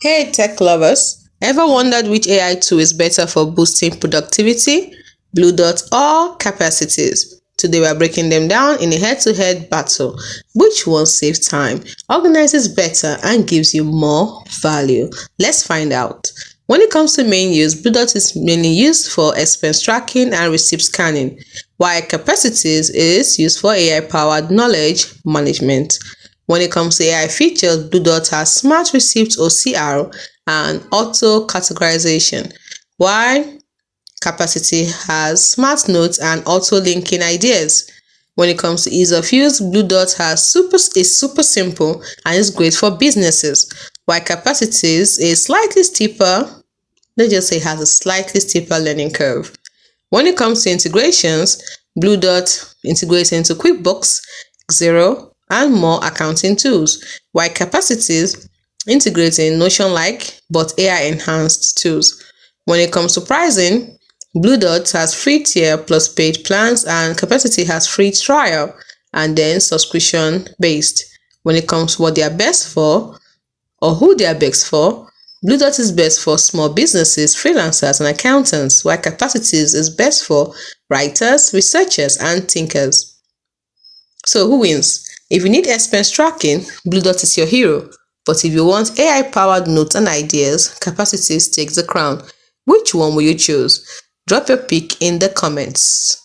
Hey tech lovers, ever wondered which AI tool is better for boosting productivity, Bluedot or Capacities? Today we are breaking them down in a head-to-head battle. Which one saves time, organizes better, and gives you more value? Let's find out. When it comes to main use, Bluedot is mainly used for expense tracking and receipt scanning, while Capacities is used for AI-powered knowledge management. When it comes to AI features, Bluedot has Smart Receipt OCR and auto categorization, while Capacity has Smart Notes and auto linking ideas. When it comes to ease of use, Bluedot is super simple and is great for businesses, while Capacities is slightly steeper. Let's just say has a slightly steeper learning curve. When it comes to integrations, Bluedot integrates into QuickBooks, Xero, and more accounting tools, while Capacities integrates in Notion-like but AI-enhanced tools. When it comes to pricing, Bluedot has free tier plus paid plans, and Capacity has free trial and then subscription based. When it comes to what they are best for or who they are best for, Bluedot is best for small businesses, freelancers, and accountants, while Capacities is best for writers, researchers, and thinkers. So who wins? If you need expense tracking, Bluedot is your hero. But if you want AI-powered notes and ideas, Capacities takes the crown. Which one will you choose? Drop your pick in the comments.